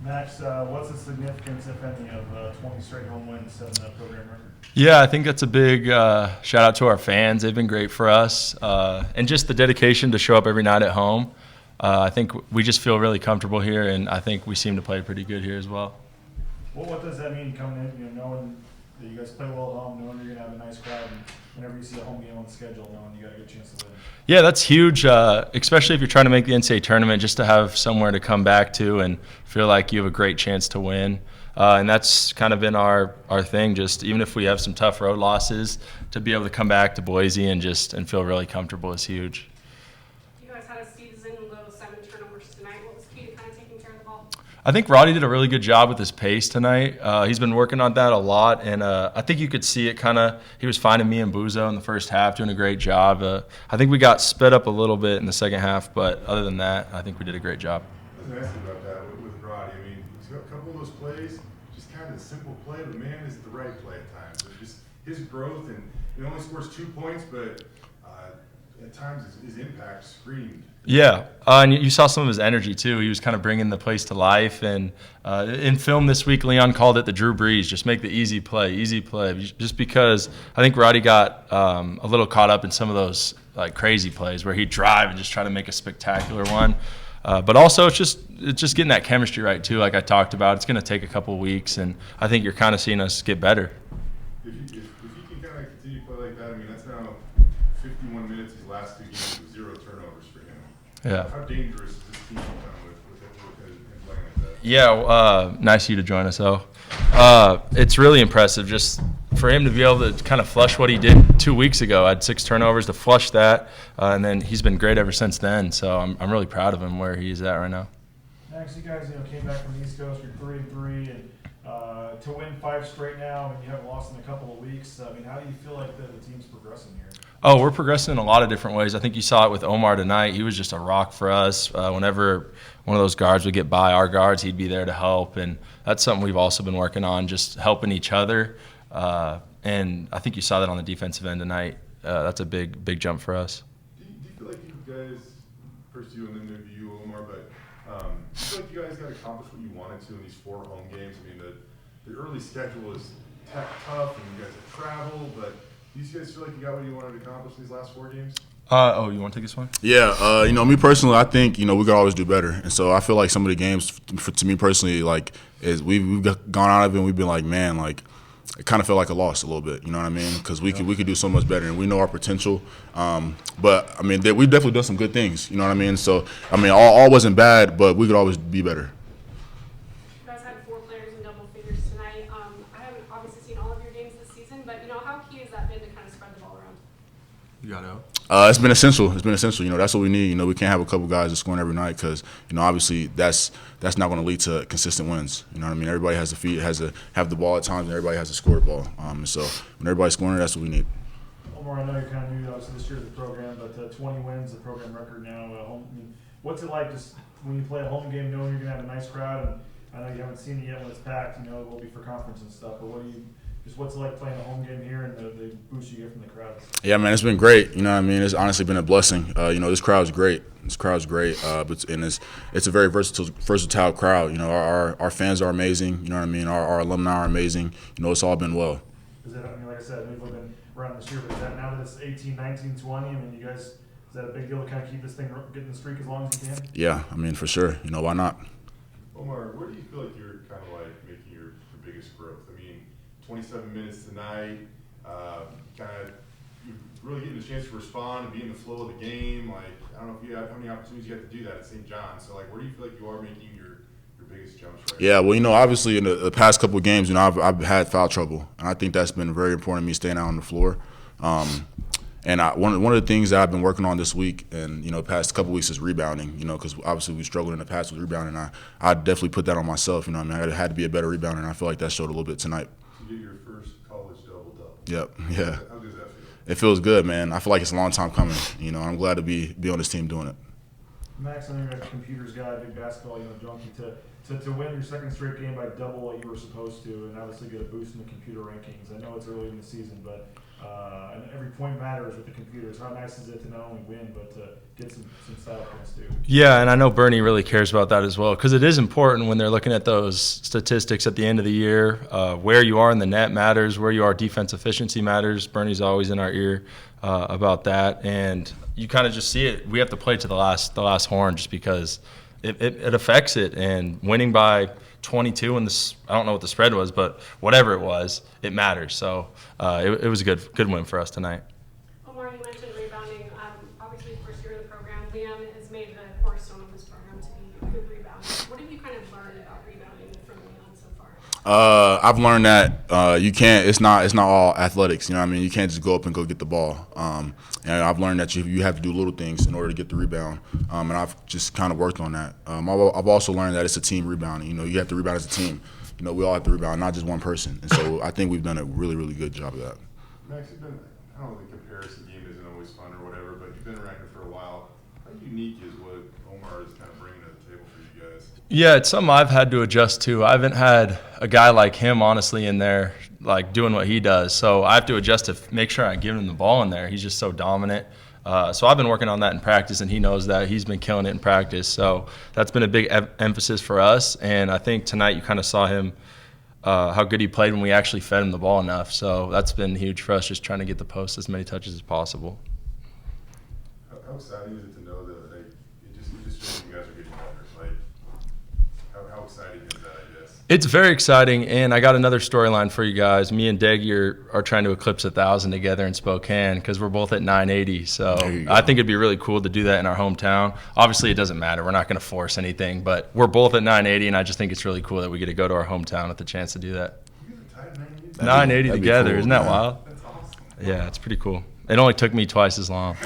Max, what's the significance, if any, of 20 straight home wins setting that program record? Yeah, I think that's a big shout out to our fans. They've been great for us. And just the dedication to show up every night at home. I think we just feel really comfortable here, and I think we seem to play pretty good here as well. Well, what does that mean coming in, knowing that you guys play well at home, knowing you're going to have a nice crowd, and whenever you see a home game on the schedule, knowing you got a good chance to win? Yeah, that's huge, especially if you're trying to make the NCAA tournament, just to have somewhere to come back to and feel like you have a great chance to win. And that's kind of been our thing, just even if we have some tough road losses, to be able to come back to Boise and feel really comfortable is huge. You guys had a season low 7 turnovers tonight. What was key to kind of taking care of the ball? I think Roddy did a really good job with his pace tonight. He's been working on that a lot, and I think you could see it he was finding me and Buzo in the first half, doing a great job. I think we got sped up a little bit in the second half, but other than that, I think we did a great job. I was asking about that with Roddy. I mean, a couple of those plays, just kind of a simple play, but man, is it the right play at times. So just his growth, and he only scores 2 points, but at times his impact screamed. Yeah, and you saw some of his energy too. He was kind of bringing the place to life. And in film this week, Leon called it the Drew Brees, just make the easy play. Just because I think Roddy got a little caught up in some of those like crazy plays where he'd drive and just try to make a spectacular one. But also it's just getting that chemistry right too, like I talked about. It's going to take a couple of weeks, and I think you're kind of seeing us get better. If you can kind of continue to play like that, I mean, that's now 51 minutes his last 2 games with 0 turnovers for him. Yeah. How dangerous is this team with him playing like that? Yeah, nice of you to join us, though. It's really impressive just for him to be able to kind of flush what he did 2 weeks ago. I had 6 turnovers to flush that, and then he's been great ever since then. So I'm really proud of him where he's at right now. Max, you guys came back from the East Coast. You're 3-3, and to win 5 straight now, and you haven't lost in a couple of weeks. I mean, how do you feel like the team's progressing here? Oh, we're progressing in a lot of different ways. I think you saw it with Omar tonight. He was just a rock for us. Whenever one of those guards would get by our guards, he'd be there to help. And that's something we've also been working on, just helping each other. And I think you saw that on the defensive end tonight. That's a big jump for us. Do you feel like you guys, first you and then maybe you, Omar, but do you feel like you guys got accomplished what you wanted to in these 4 home games? I mean, the early schedule is tough, and you guys have traveled, but do you guys feel like you got what you wanted to accomplish in these last 4 games? You want to take this one? Yeah, me personally, I think we could always do better, and so I feel like some of the games, to me personally, like is we've gone out of it and we've been like, man, like it kind of felt like a loss a little bit. You know what I mean? Because we could do so much better, and we know our potential. But I mean, we've definitely done some good things. You know what I mean? So I mean, all wasn't bad, but we could always be better. You guys had 4 players in double figures tonight. I haven't obviously seen all of your games this season, but how key has that been to kind of spread the ball around? You got it. It's been essential. That's what we need. We can't have a couple guys just scoring every night because obviously that's not going to lead to consistent wins. You know what I mean? Everybody has to have the ball at times, and everybody has to score the ball. So when everybody's scoring, that's what we need. Omar, I know you're kind of new obviously this year to the program, but 20 wins, the program record now. What's it like just when you play a home game, knowing you're going to have a nice crowd? And I know you haven't seen it yet when it's packed. It will be for conference and stuff. But what's it like playing a home game here and the boost you get from the crowds? Yeah, man, it's been great. You know what I mean? It's honestly been a blessing. This crowd's great. And it's a very versatile crowd. Our fans are amazing. You know what I mean? Our alumni are amazing. It's all been well. Like I said, we've been around this year, but is that now that it's 18, 19, 20? You guys, is that a big deal to kind of keep this thing getting the streak as long as you can? Yeah, for sure. Why not? Omar, where do you feel like you're kind of like making your biggest growth? 27 minutes tonight, you're really getting a chance to respond and be in the flow of the game. I don't know if you have how many opportunities you have to do that at St. John. So, where do you feel like you are making your biggest jumps right now? Yeah, well, obviously in the past couple of games, I've had foul trouble, and I think that's been very important to me staying out on the floor. And one of the things that I've been working on this week and, the past couple of weeks is rebounding, because obviously we struggled in the past with rebounding. I definitely put that on myself, I had to be a better rebounder, and I feel like that showed a little bit tonight. To get your first college double-double. Yep, yeah. How does that feel? It feels good, man. I feel like it's a long time coming, I'm glad to be on this team doing it. Max, I know you're a computers guy, big basketball, junkie. To win your second straight game by double what you were supposed to, and obviously get a boost in the computer rankings. I know it's early in the season, but and every point matters with the computers. How nice is it to not only win, but to get some style points too? Yeah, and I know Bernie really cares about that as well, because it is important when they're looking at those statistics at the end of the year. Where you are in the net matters, where you are defense efficiency matters. Bernie's always in our ear about that, and you kind of just see it. We have to play to the last horn just because it affects it, and winning by 22 and this, I don't know what the spread was, but whatever it was, it matters. So it was a good win for us tonight. Omar, you mentioned rebounding. Obviously, first year of the program, Liam has made the cornerstone of this program to be a good rebounder. What have you kind of learned about rebounding from Leon so far? I've learned that you can't. It's not all athletics. You know what I mean? You can't just go up and go get the ball. And I've learned that you have to do little things in order to get the rebound. And I've just kind of worked on that. I've also learned that it's a team rebounding. You know, you have to rebound as a team. You know, we all have to rebound, not just one person. And so I think we've done a really, really good job of that. Max, you've been, I don't know, the comparison game isn't always fun or whatever, but you've been around here for a while. How unique is what Omar is kind of bringing to the table for you guys? Yeah, it's something I've had to adjust to. I haven't had a guy like him, honestly, in there, like doing what he does. So I have to adjust to make sure I give him the ball in there. He's just so dominant. So I've been working on that in practice, and he knows that. He's been killing it in practice. So that's been a big emphasis for us. And I think tonight you kind of saw him, how good he played when we actually fed him the ball enough. So that's been huge for us, just trying to get the post as many touches as possible. How exciting is it to know that it just shows you guys are getting better? Like, how exciting is that, I guess? It's very exciting, and I got another storyline for you guys. Me and Deggy are trying to eclipse 1,000 together in Spokane because we're both at 980. So I think it'd be really cool to do that in our hometown. Obviously, it doesn't matter. We're not going to force anything, but we're both at 980, and I just think it's really cool that we get to go to our hometown with the chance to do that. You guys are tied 980? 980 that'd be together. cool, Isn't that man. wild? That's awesome. Yeah, it's pretty cool. It only took me twice as long.